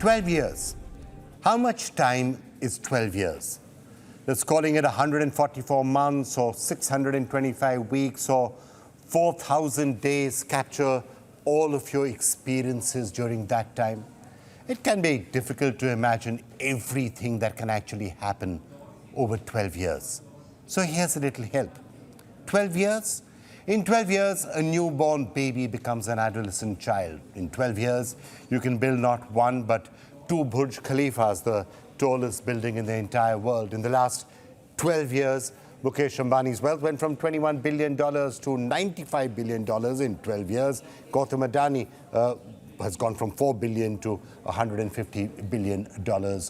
12 years. How much time is 12 years? That's calling it 144 months or 625 weeks or 4,000 days capture all of your experiences during that time. It can be difficult to imagine everything that can actually happen over 12 years. So here's a little help. 12 years? In 12 years, a newborn baby becomes an adolescent child. In 12 years, you can build not one but two Burj Khalifas, the tallest building in the entire world. In the last 12 years, Mukesh Ambani's wealth went from $21 billion to $95 billion in 12 years. Gautam Adani has gone from $4 billion to $150 billion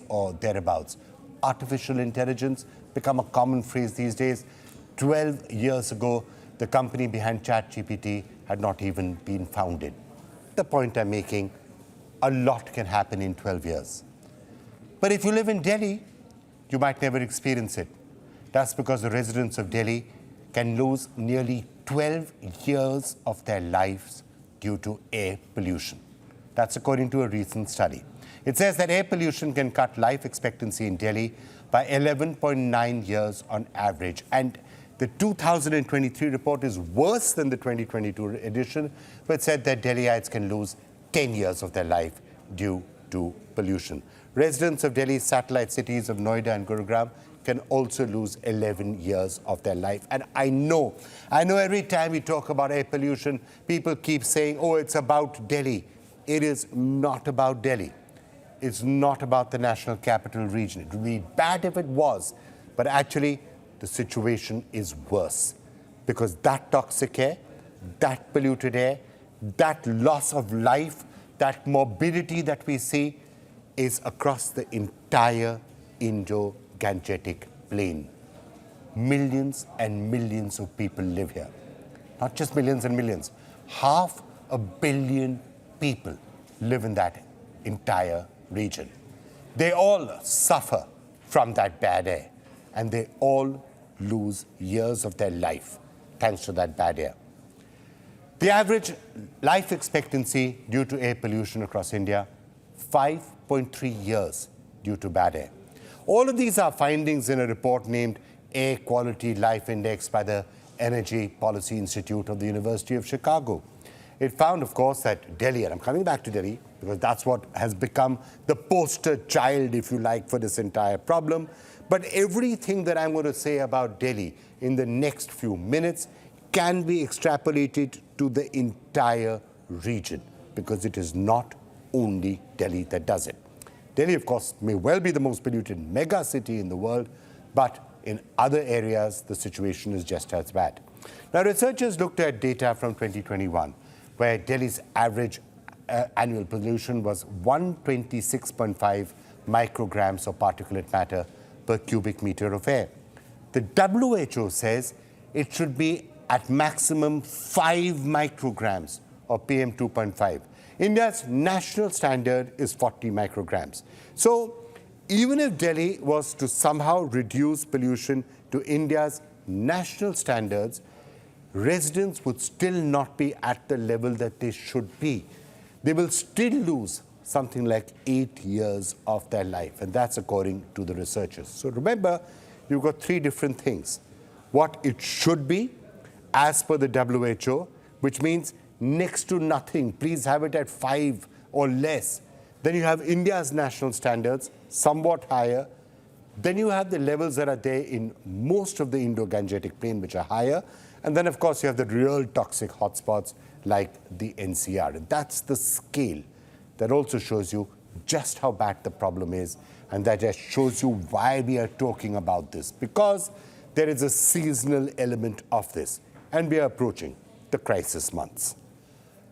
or thereabouts. Artificial intelligence become a common phrase these days. 12 years ago, the company behind ChatGPT had not even been founded. The point I'm making, a lot can happen in 12 years. But if you live in Delhi, you might never experience it. That's because the residents of Delhi can lose nearly 12 years of their lives due to air pollution. That's according to a recent study. It says that air pollution can cut life expectancy in Delhi by 11.9 years on average. And the 2023 report is worse than the 2022 edition, which said that Delhiites can lose 10 years of their life due to pollution. Residents of Delhi's satellite cities of Noida and Gurugram can also lose 11 years of their life. And I know every time we talk about air pollution, people keep saying, oh, it's about Delhi. It is not about Delhi. It's not about the national capital region. It would be bad if it was, but actually the situation is worse because that toxic air, that polluted air, that loss of life, that morbidity that we see is across the entire indo-gangetic plain. Millions and millions of people live here. Not just millions and millions. 500 million people live in that entire region. They all suffer from that bad air, and they all lose years of their life thanks to that bad air. The average life expectancy due to air pollution across India, 5.3 years due to bad air. All of these are findings in a report named Air Quality Life Index by the Energy Policy Institute of the University of Chicago. It found, of course, that Delhi, and I'm coming back to Delhi because that's what has become the poster child, if you like, for this entire problem. But everything that I'm going to say about Delhi in the next few minutes can be extrapolated to the entire region because it is not only Delhi that does it. Delhi, of course, may well be the most polluted mega city in the world, but in other areas, the situation is just as bad. Now, researchers looked at data from 2021, where Delhi's average annual pollution was 126.5 micrograms of particulate matter per cubic meter of air. The WHO says it should be at maximum 5 micrograms of PM2.5. India's national standard is 40 micrograms. So even if Delhi was to somehow reduce pollution to India's national standards, residents would still not be at the level that they should be. They will still lose something like 8 years of their life, and that's according to the researchers. So remember, you've got three different things. What it should be, as per the WHO, which means next to nothing. Please have it at 5 or less. Then you have India's national standards, somewhat higher. Then you have the levels that are there in most of the indo-gangetic plain, which are higher. And then, of course, you have the real toxic hotspots like the NCR. And that's the scale that also shows you just how bad the problem is. And that just shows you why we are talking about this, because there is a seasonal element of this. And we are approaching the crisis months.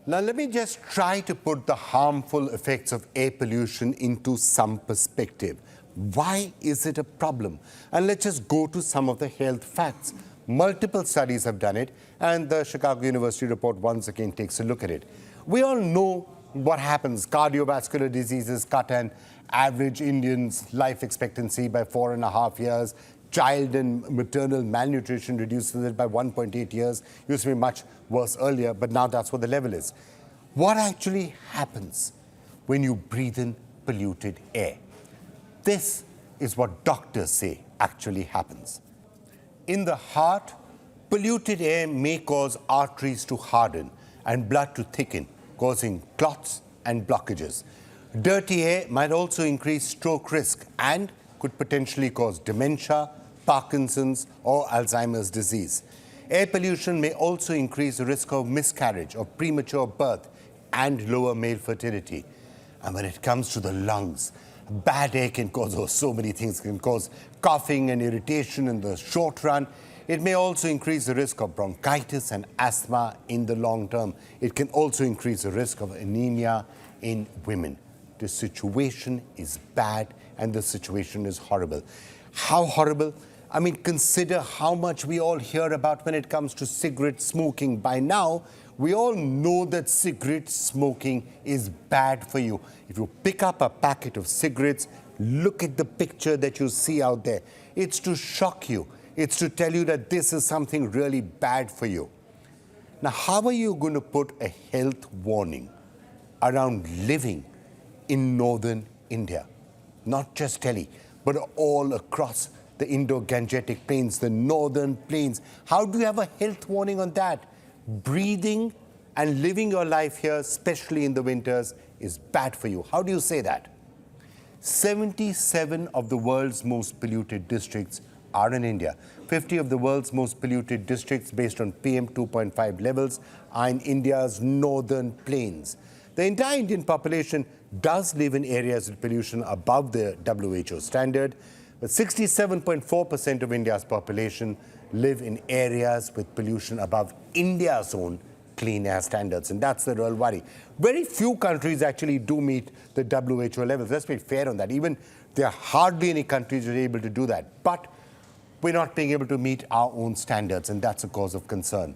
Now, let me just try to put the harmful effects of air pollution into some perspective. Why is it a problem? And let's just go to some of the health facts. Multiple studies have done it, and the Chicago University report once again takes a look at it. We all know what happens. Cardiovascular diseases cut an average Indian's life expectancy by 4.5 years. Child and maternal malnutrition reduces it by 1.8 years. Used to be much worse earlier, but now that's what the level is. What actually happens when you breathe in polluted air. This is what doctors say actually happens. In the heart, polluted air may cause arteries to harden and blood to thicken, causing clots and blockages. Dirty air might also increase stroke risk and could potentially cause dementia, Parkinson's, or Alzheimer's disease. Air pollution may also increase the risk of miscarriage, of premature birth, and lower male fertility. And when it comes to the lungs, bad air can cause so many things. It can cause coughing and irritation in the short run. It may also increase the risk of bronchitis and asthma in the long term. It can also increase the risk of anemia in women. The situation is bad and the situation is horrible. How horrible? I mean, consider how much we all hear about when it comes to cigarette smoking. By now, we all know that cigarette smoking is bad for you. If you pick up a packet of cigarettes, look at the picture that you see out there. It's to shock you. It's to tell you that this is something really bad for you. Now, how are you going to put a health warning around living in northern India? Not just Delhi, but all across the indo-gangetic plains, the northern plains. How do you have a health warning on that? Breathing and living your life here, especially in the winters, is bad for you. How do you say that? 77 of the world's most polluted districts are in India. 50 of the world's most polluted districts based on PM 2.5 levels are in India's northern plains. The entire Indian population does live in areas with pollution above the WHO standard, but 67.4% of India's population live in areas with pollution above India's own clean air standards, and that's the real worry. Very few countries actually do meet the WHO levels. Let's be fair on that. Even there are hardly any countries that are able to do that. But we're not being able to meet our own standards, and that's a cause of concern.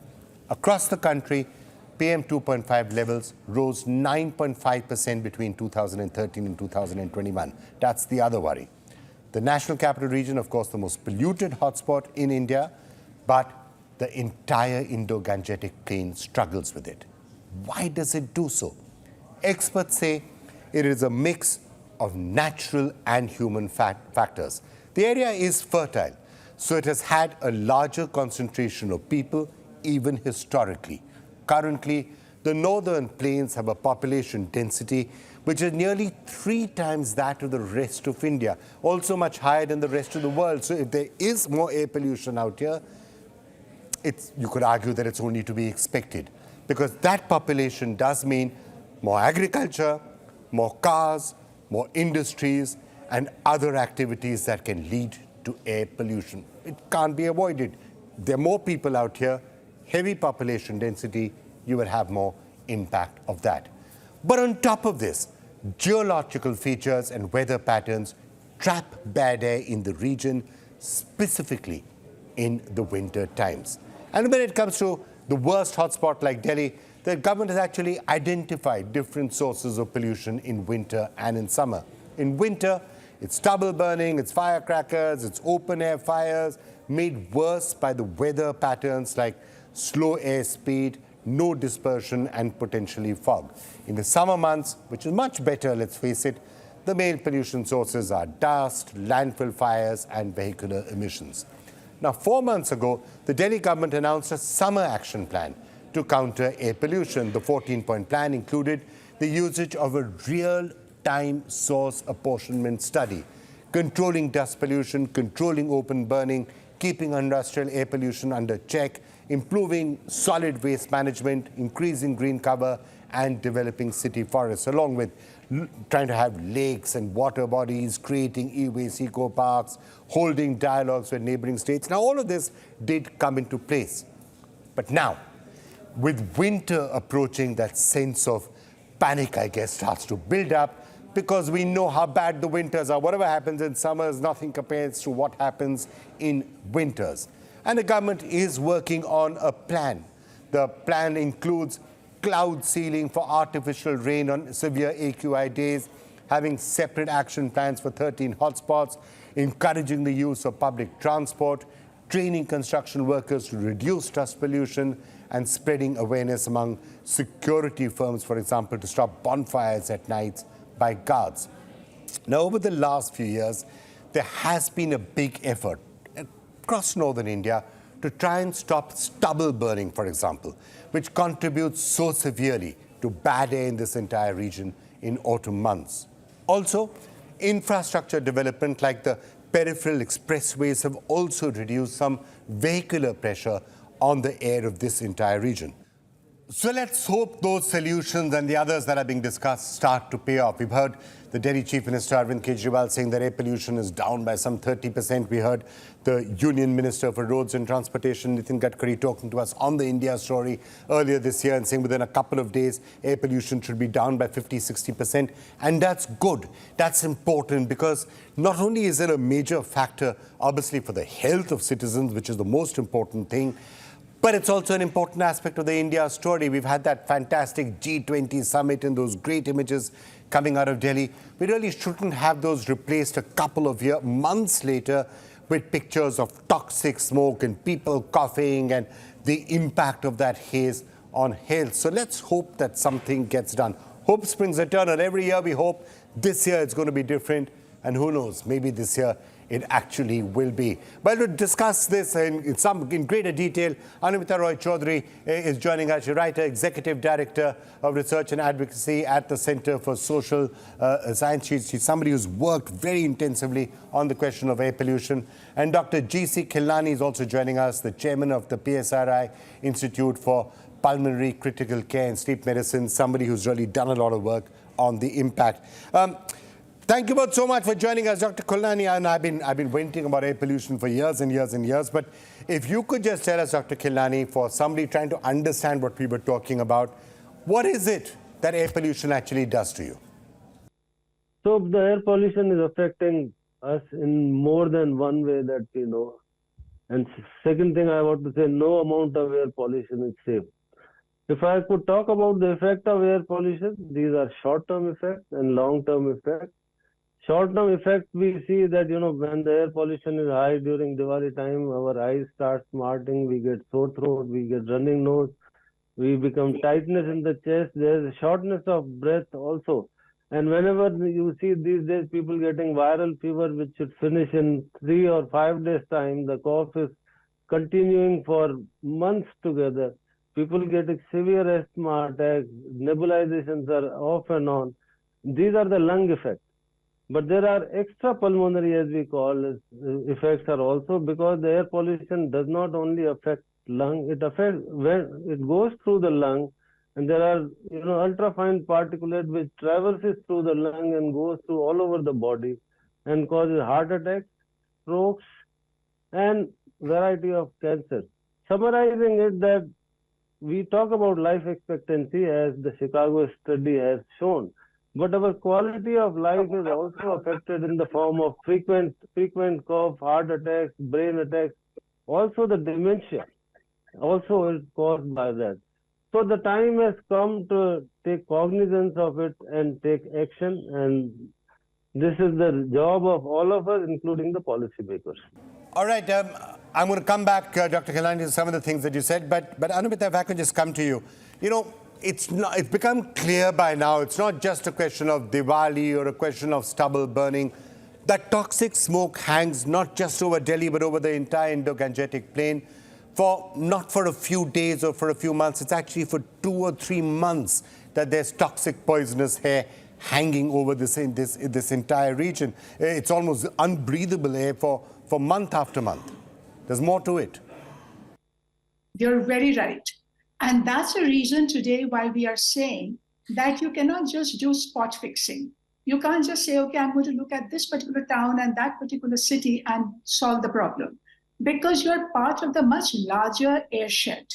Across the country, PM 2.5 levels rose 9.5% between 2013 and 2021. That's the other worry. The National Capital Region, of course, the most polluted hotspot in India, but the entire Indo-Gangetic plain struggles with it. Why does it do so? Experts say it is a mix of natural and human factors. The area is fertile, so it has had a larger concentration of people, even historically. Currently, the northern plains have a population density which is nearly 3 times that of the rest of India, also much higher than the rest of the world. So if there is more air pollution out here, you could argue that it's only to be expected, because that population does mean more agriculture, more cars, more industries, and other activities that can lead to air pollution. It can't be avoided. There are more people out here, heavy population density, you will have more impact of that. But on top of this, geological features and weather patterns trap bad air in the region, specifically in the winter times. And when it comes to the worst hotspot like Delhi, the government has actually identified different sources of pollution in winter and in summer. In winter, it's stubble burning, it's firecrackers, it's open air fires, made worse by the weather patterns like slow airspeed, no dispersion, and potentially fog. In the summer months, which is much better, let's face it, the main pollution sources are dust, landfill fires, and vehicular emissions. Now, 4 months ago, the Delhi government announced a summer action plan to counter air pollution. The 14-point plan included the usage of a real-time source apportionment study, controlling dust pollution, controlling open burning, keeping industrial air pollution under check, improving solid waste management, increasing green cover, and developing city forests, along with trying to have lakes and water bodies, creating e-waste eco-parks, holding dialogues with neighboring states. Now, all of this did come into place. But now, with winter approaching, that sense of panic, I guess, starts to build up, because we know how bad the winters are. Whatever happens in summers, nothing compares to what happens in winters. And the government is working on a plan. The plan includes cloud sealing for artificial rain on severe AQI days, having separate action plans for 13 hotspots, encouraging the use of public transport, training construction workers to reduce dust pollution, and spreading awareness among security firms, for example, to stop bonfires at night by guards. Now, over the last few years, there has been a big effort across northern India to try and stop stubble burning, for example, which contributes so severely to bad air in this entire region in autumn months. Also, infrastructure development like the peripheral expressways have also reduced some vehicular pressure on the air of this entire region. So let's hope those solutions and the others that are being discussed start to pay off. We've heard the Delhi Chief Minister Arvind Kejriwal saying that air pollution is down by some 30%. We heard the Union Minister for Roads and Transportation, Nitin Gadkari, talking to us on the India story earlier this year and saying within a couple of days, air pollution should be down by 50-60%. And that's good. That's important because not only is it a major factor, obviously, for the health of citizens, which is the most important thing, but it's also an important aspect of the India story. We've had that fantastic G20 summit and those great images coming out of Delhi. We really shouldn't have those replaced a couple of months later with pictures of toxic smoke and people coughing and the impact of that haze on health. So let's hope that something gets done. Hope springs eternal. Every year we hope. This year it's going to be different. And who knows, maybe this year it actually will be. But to discuss this in greater detail, Anumita Roy Chowdhury is joining us. She's writer, Executive Director of Research and Advocacy at the Center for Social Science. She's somebody who's worked very intensively on the question of air pollution. And Dr. G.C. Khilnani is also joining us, the chairman of the PSRI Institute for Pulmonary, Critical Care and Sleep Medicine, somebody who's really done a lot of work on the impact. Thank you both so much for joining us, Dr. Khilnani. And I've been venting about air pollution for years and years and years. But if you could just tell us, Dr. Khilnani, for somebody trying to understand what we were talking about, what is it that air pollution actually does to you? So the air pollution is affecting us in more than one way that we know. And second thing I want to say, no amount of air pollution is safe. If I could talk about the effect of air pollution, these are short-term effects and long-term effects. Short-term effect, we see that, when the air pollution is high during Diwali time, our eyes start smarting, we get sore throat, we get running nose, we become tightness in the chest, there's shortness of breath also. And whenever you see these days people getting viral fever, which should finish in 3 or 5 days time, the cough is continuing for months together. People getting severe asthma attacks, nebulizations are off and on. These are the lung effects. But there are extra pulmonary, as we call it, effects are also, because the air pollution does not only affect lung, it affects when it goes through the lung, and there are ultrafine particulate which traverses through the lung and goes through all over the body and causes heart attacks, strokes, and variety of cancer. Summarizing it, that we talk about life expectancy as the Chicago study has shown. But our quality of life is also affected in the form of frequent cough, heart attacks, brain attacks. Also the dementia also is caused by that. So the time has come to take cognizance of it and take action. And this is the job of all of us, including the policymakers. All right. I'm going to come back, Dr. Khilnani, to some of the things that you said. But Anumita, if I could just come to you. It's become clear by now, it's not just a question of Diwali or a question of stubble burning. That toxic smoke hangs not just over Delhi, but over the entire indo-gangetic plain not for a few days or for a few months. It's actually for 2 or 3 months that there's toxic poisonous air hanging over this entire region. It's almost unbreathable air for month after month. There's more to it. You're very right. And that's the reason today why we are saying that you cannot just do spot fixing. You can't just say, okay, I'm going to look at this particular town and that particular city and solve the problem. Because you're part of the much larger airshed.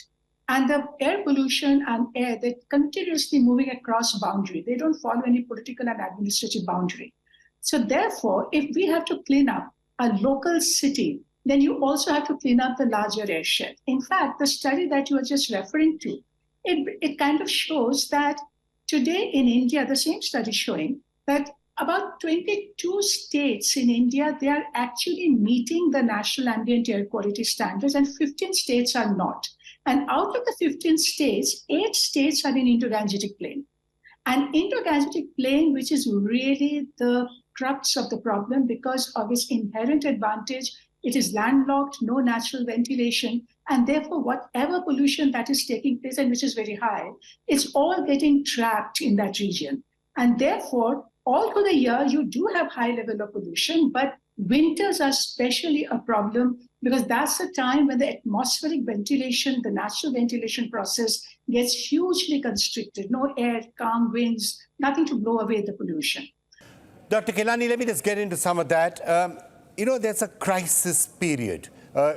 And the air pollution and air, they're continuously moving across boundary. They don't follow any political and administrative boundary. So therefore, if we have to clean up a local city, then you also have to clean up the larger airshed. In fact, the study that you were just referring to, it kind of shows that today in India, the same study showing that about 22 states in India, they are actually meeting the national ambient air quality standards, and 15 states are not. And out of the 15 states, 8 states are in indo-gangetic plain. And indo-gangetic plain, which is really the crux of the problem because of its inherent advantage. It is landlocked, no natural ventilation, and therefore whatever pollution that is taking place and which is very high, it's all getting trapped in that region. And therefore, all through the year, you do have high level of pollution, but winters are especially a problem because that's the time when the atmospheric ventilation, the natural ventilation process gets hugely constricted. No air, calm winds, nothing to blow away the pollution. Dr. Khilnani, let me just get into some of that. There's a crisis period,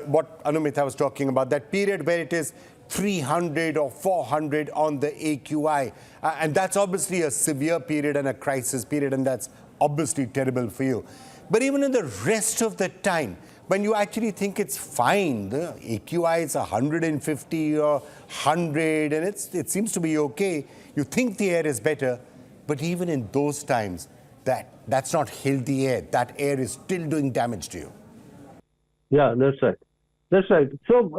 what Anumita was talking about, that period where it is 300 or 400 on the AQI. And that's obviously a severe period and a crisis period, and that's obviously terrible for you. But even in the rest of the time, when you actually think it's fine, the AQI is 150 or 100, and it seems to be okay, you think the air is better, but even in those times, that's not healthy air. That air is still doing damage to you. Yeah, that's right. That's right. So,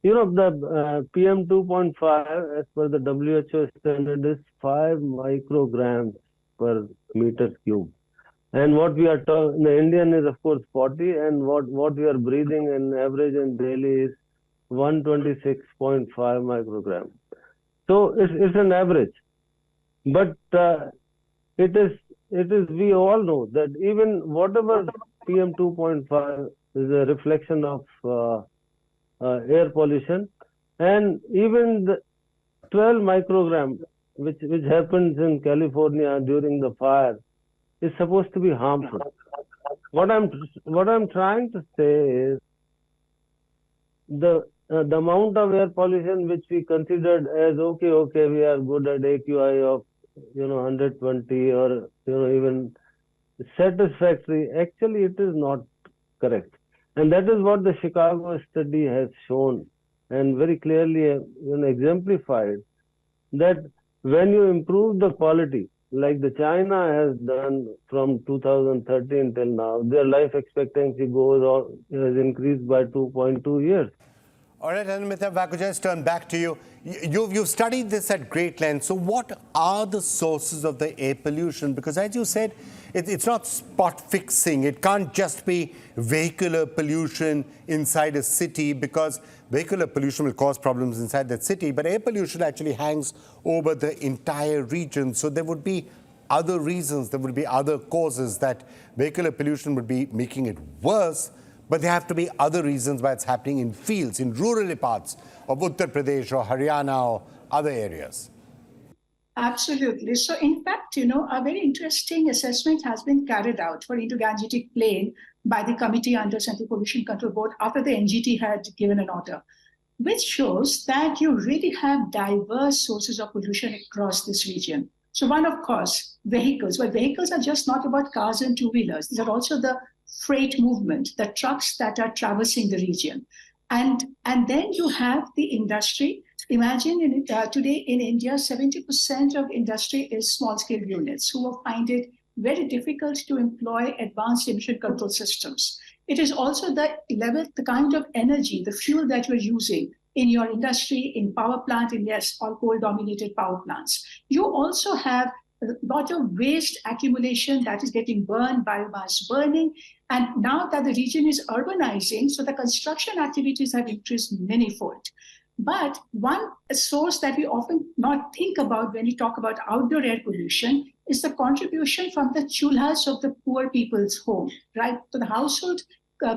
the PM 2.5 as per the WHO standard is 5 micrograms per meter cube. And what we are talking, the Indian is of course 40, and what we are breathing in average and daily is 126.5 microgram. So it's an average. But it is, we all know that even whatever PM 2.5 is a reflection of air pollution, and even the 12 microgram, which happens in California during the fire, is supposed to be harmful. What I'm trying to say is the amount of air pollution which we considered as okay, we are good at AQI of 120 or even satisfactory. Actually, it is not correct, and that is what the Chicago study has shown and very clearly exemplified, that when you improve the quality, like the China has done from 2013 till now, their life expectancy has increased by 2.2 years. All right, Anumita, if I could just turn back to you. You've studied this at great length. So what are the sources of the air pollution? Because as you said, it's not spot fixing. It can't just be vehicular pollution inside a city, because vehicular pollution will cause problems inside that city, but air pollution actually hangs over the entire region. So there would be other reasons, there would be other causes that vehicular pollution would be making it worse, but there have to be other reasons why it's happening in fields, in rural parts of Uttar Pradesh or Haryana or other areas. Absolutely. So in fact, a very interesting assessment has been carried out for indo-gangetic plain by the Committee under Central Pollution Control Board after the NGT had given an order, which shows that you really have diverse sources of pollution across this region. So one, of course, vehicles. But vehicles are just not about cars and two-wheelers. These are also the freight movement, the trucks that are traversing the region. And then you have the industry. Imagine today in India, 70% of industry is small-scale units who will find it very difficult to employ advanced emission control systems. It is also the kind of energy, the fuel that you're using in your industry, in power plant, in yes, all coal-dominated power plants. You also have a lot of waste accumulation that is getting burned, biomass burning. And now that the region is urbanizing, so the construction activities have increased manyfold. But one source that we often not think about when we talk about outdoor air pollution is the contribution from the chulhas of the poor people's home, right? So the household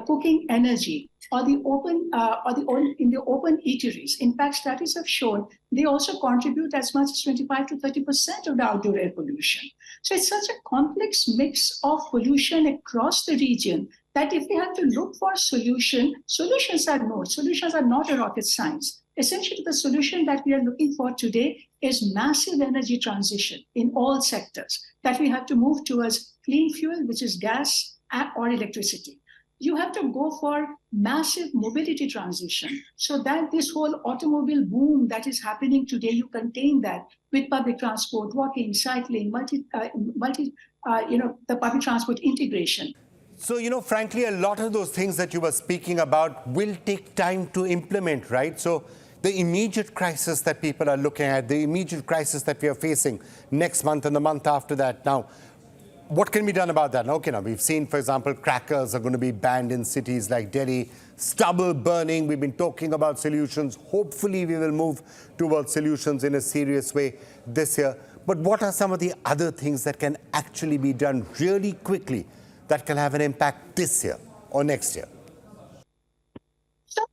cooking energy, or in the open eateries. In fact, studies have shown they also contribute as much as 25 to 30% of the outdoor air pollution. So it's such a complex mix of pollution across the region that if we have to look for solutions are not a rocket science. Essentially, the solution that we are looking for today is massive energy transition in all sectors, that we have to move towards clean fuel, which is gas or electricity. You have to go for massive mobility transition so that this whole automobile boom that is happening today, you contain that with public transport, walking, cycling, the public transport integration. So, frankly, a lot of those things that you were speaking about will take time to implement, right? So the immediate crisis that people are looking at, the immediate crisis that we are facing next month and the month after that now, what can be done about that? Okay, now we've seen, for example, crackers are going to be banned in cities like Delhi. Stubble burning, we've been talking about solutions. Hopefully we will move towards solutions in a serious way this year. But what are some of the other things that can actually be done really quickly that can have an impact this year or next year? So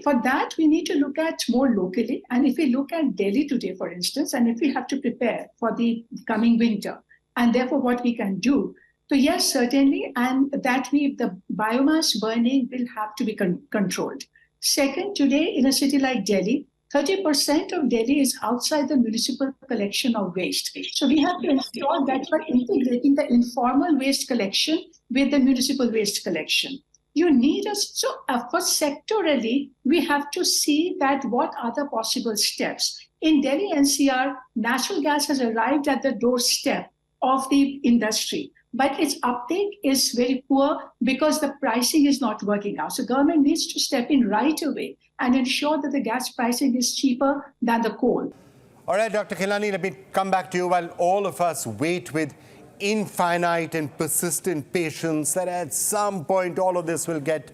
for that, we need to look at more locally. And if we look at Delhi today, for instance, and if we have to prepare for the coming winter, and therefore what we can do, so yes, certainly, and that the biomass burning will have to be controlled. Second, today in a city like Delhi, 30% of Delhi is outside the municipal collection of waste. So we have to ensure that we're integrating the informal waste collection with the municipal waste collection. You need us, so for sectorally, we have to see that what are the possible steps. In Delhi NCR, natural gas has arrived at the doorstep of the industry, but its uptake is very poor because the pricing is not working out. So government needs to step in right away and ensure that the gas pricing is cheaper than the coal. All right, Dr. Khilnani, let me come back to you. While all of us wait with infinite and persistent patience that at some point all of this will get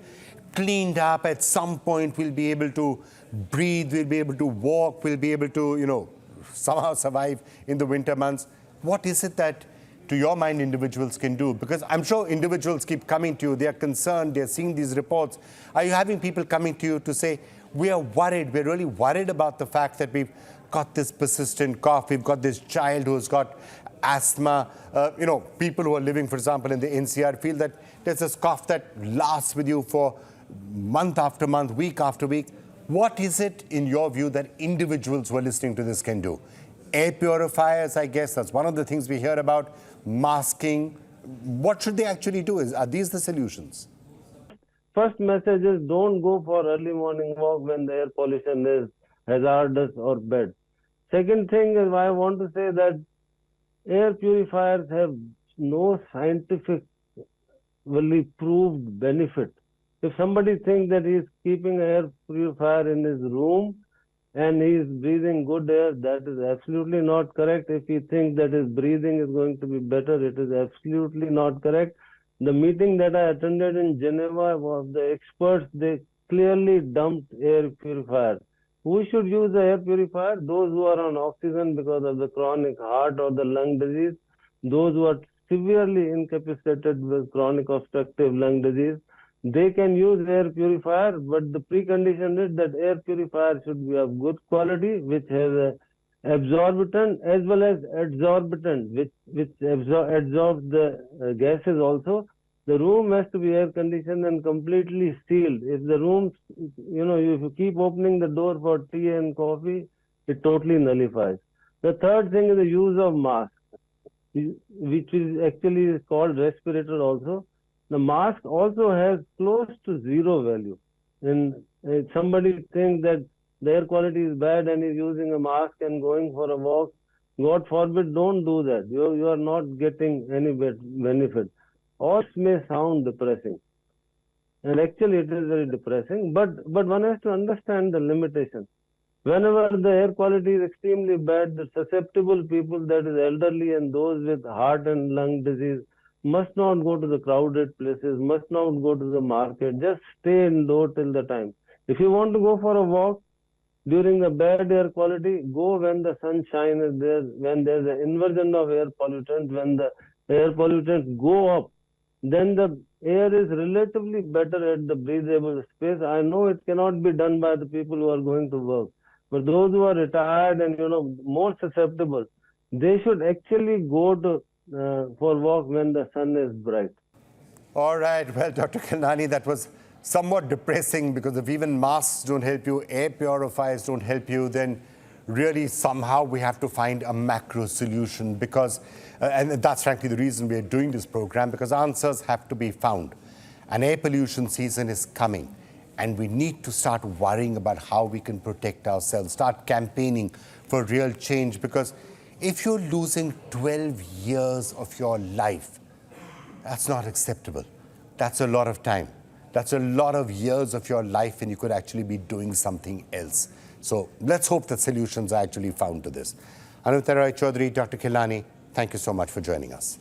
cleaned up, at some point we'll be able to breathe, we'll be able to walk, we'll be able to, somehow survive in the winter months. What is it that, to your mind, individuals can do? Because I'm sure individuals keep coming to you. They are concerned. They're seeing these reports. Are you having people coming to you to say, we are worried. We're really worried about the fact that we've got this persistent cough. We've got this child who's got asthma. People who are living, for example, in the NCR feel that there's this cough that lasts with you for month after month, week after week. What is it, in your view, that individuals who are listening to this can do? Air purifiers, I guess, that's one of the things we hear about. Masking. What should they actually do? Are these the solutions? First message is don't go for early morning walk when the air pollution is hazardous or bad. Second thing is I want to say that air purifiers have no scientifically proved benefit. If somebody thinks that he is keeping an air purifier in his room and he is breathing good air, that is absolutely not correct. If he thinks that his breathing is going to be better, it is absolutely not correct. The meeting that I attended in Geneva was the experts, they clearly dumped air purifiers. Who should use the air purifier? Those who are on oxygen because of the chronic heart or the lung disease, those who are severely incapacitated with chronic obstructive lung disease, they can use air purifier, but the precondition is that air purifier should be of good quality, which has a absorbent as well as adsorbent, which absorbs the gases also. The room has to be air conditioned and completely sealed. If the room, if you keep opening the door for tea and coffee, it totally nullifies. The third thing is the use of mask, which is actually called respirator also. The mask also has close to zero value. And if somebody thinks that the air quality is bad and is using a mask and going for a walk, God forbid, don't do that. You are not getting any benefit. Or it may sound depressing. And actually it is very depressing, but one has to understand the limitations. Whenever the air quality is extremely bad, the susceptible people, that is elderly and those with heart and lung disease, must not go to the crowded places, must not go to the market, just stay indoor till the time. If you want to go for a walk during the bad air quality, go when the sunshine is there, when there's an inversion of air pollutant, when the air pollutants go up, then the air is relatively better at the breathable space. I know it cannot be done by the people who are going to work, but those who are retired and more susceptible, they should actually go to for walk when the sun is bright. All right. Well, Dr. Khilnani, that was somewhat depressing, because if even masks don't help you, air purifiers don't help you, then really somehow we have to find a macro solution, because, and that's frankly the reason we are doing this program, because answers have to be found. An air pollution season is coming, and we need to start worrying about how we can protect ourselves, start campaigning for real change, because if you're losing 12 years of your life, that's not acceptable. That's a lot of time. That's a lot of years of your life, and you could actually be doing something else. So let's hope that solutions are actually found to this. Anumita Chowdhury, Dr. Khilnani, thank you so much for joining us.